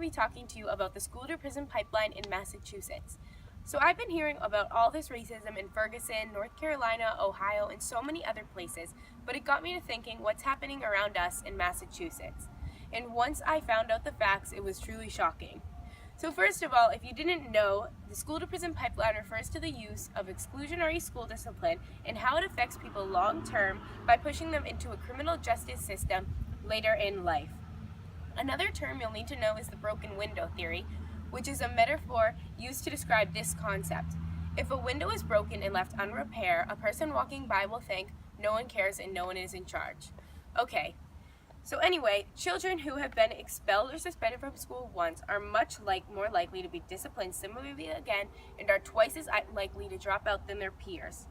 be talking to you about the school-to-prison pipeline in Massachusetts. So I've been hearing about all this racism in Ferguson, North Carolina, Ohio, and so many other places, but it got me to thinking what's happening around us in Massachusetts. And once I found out the facts, it was truly shocking. So first of all, if you didn't know, the school-to-prison pipeline refers to the use of exclusionary school discipline and how it affects people long-term by pushing them into a criminal justice system later in life. Another term you'll need to know is the broken window theory, which is a metaphor used to describe this concept. If a window is broken and left unrepaired, a person walking by will think no one cares and no one is in charge. Okay, so anyway, children who have been expelled or suspended from school once are more likely to be disciplined similarly again and are twice as likely to drop out than their peers.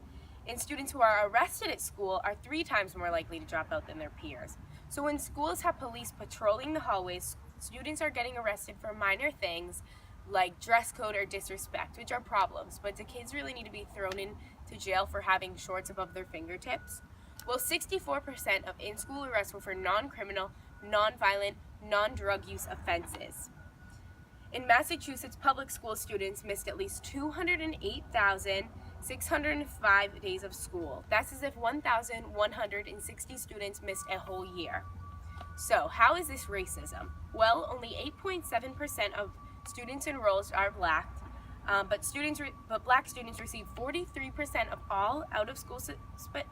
And students who are arrested at school are 3 times more likely to drop out than their peers. So when schools have police patrolling the hallways, students are getting arrested for minor things like dress code or disrespect, which are problems, but do kids really need to be thrown into jail for having shorts above their fingertips? Well, 64% of in-school arrests were for non-criminal, non-violent, non-drug use offenses. In Massachusetts, public school students missed at least 208,605 days of school. That's as if 1,160 students missed a whole year. So, how is this racism? Well, only 8.7% of students enrolled are black, but black students receive 43% of all out-of-school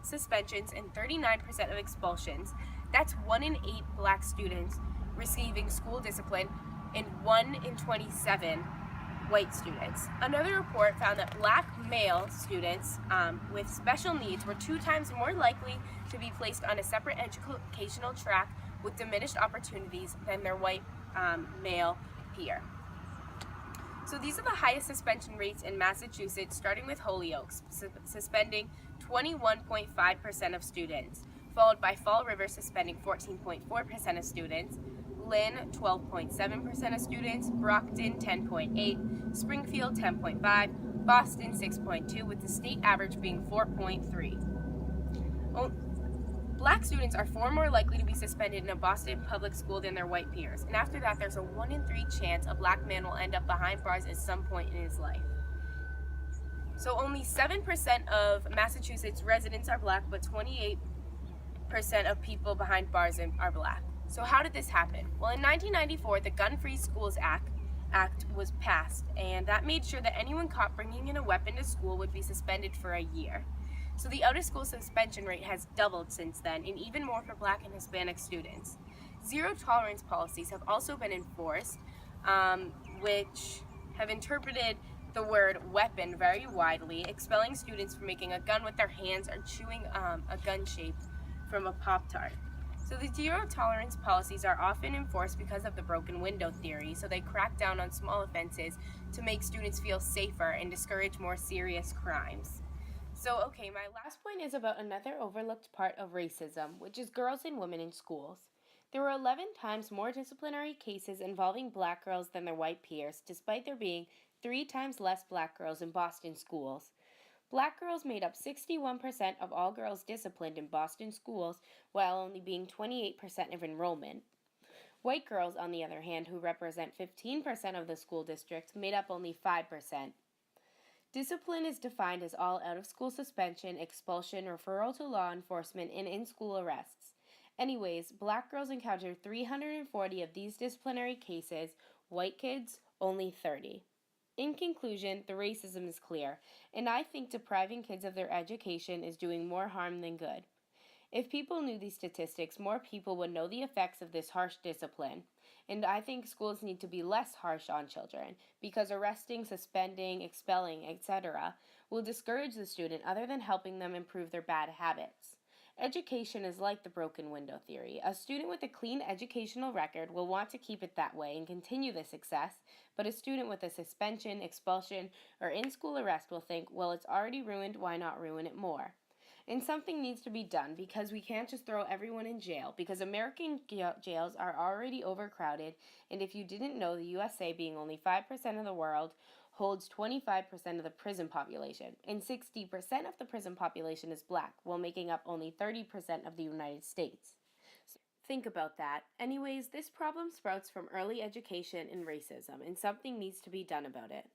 suspensions and 39% of expulsions. That's 1 in 8 black students receiving school discipline and 1 in 27 white students. Another report found that black male students with special needs were 2 times more likely to be placed on a separate educational track with diminished opportunities than their white male peer. So these are the highest suspension rates in Massachusetts, starting with Holyoke, suspending 21.5% of students, followed by Fall River suspending 14.4% of students, Lynn 12.7% of students, Brockton 10.8%, Springfield 10.5%, Boston 6.2%, with the state average being 4.3%. Black students are 4 more likely to be suspended in a Boston public school than their white peers, and after that there's a 1 in 3 chance a black man will end up behind bars at some point in his life. So only 7% of Massachusetts residents are black, but 28% of people behind bars are black. So how did this happen? Well, in 1994, the Gun-Free Schools Act was passed, and that made sure that anyone caught bringing in a weapon to school would be suspended for a year. So the out-of-school suspension rate has doubled since then, and even more for black and Hispanic students. Zero-tolerance policies have also been enforced, which have interpreted the word weapon very widely, expelling students from making a gun with their hands or chewing a gun shape from a Pop-Tart. So the zero-tolerance policies are often enforced because of the broken window theory, so they crack down on small offenses to make students feel safer and discourage more serious crimes. So, okay, my last point is about another overlooked part of racism, which is girls and women in schools. There were 11 times more disciplinary cases involving black girls than their white peers, despite there being 3 times less black girls in Boston schools. Black girls made up 61% of all girls disciplined in Boston schools, while only being 28% of enrollment. White girls, on the other hand, who represent 15% of the school districts, made up only 5%. Discipline is defined as all out-of-school suspension, expulsion, referral to law enforcement, and in-school arrests. Anyways, black girls encountered 340 of these disciplinary cases, white kids, only 30. In conclusion, the racism is clear, and I think depriving kids of their education is doing more harm than good. If people knew these statistics, more people would know the effects of this harsh discipline. And I think schools need to be less harsh on children, because arresting, suspending, expelling, etc. will discourage the student other than helping them improve their bad habits. Education is like the broken window theory. A student with a clean educational record will want to keep it that way and continue the success, but a student with a suspension, expulsion, or in-school arrest will think, well, it's already ruined, why not ruin it more? And something needs to be done, because we can't just throw everyone in jail, because American jails are already overcrowded, and if you didn't know, the USA, being only 5% of the world, holds 25% of the prison population, and 60% of the prison population is black, while making up only 30% of the United States. Think about that. Anyways, this problem sprouts from early education and racism, and something needs to be done about it.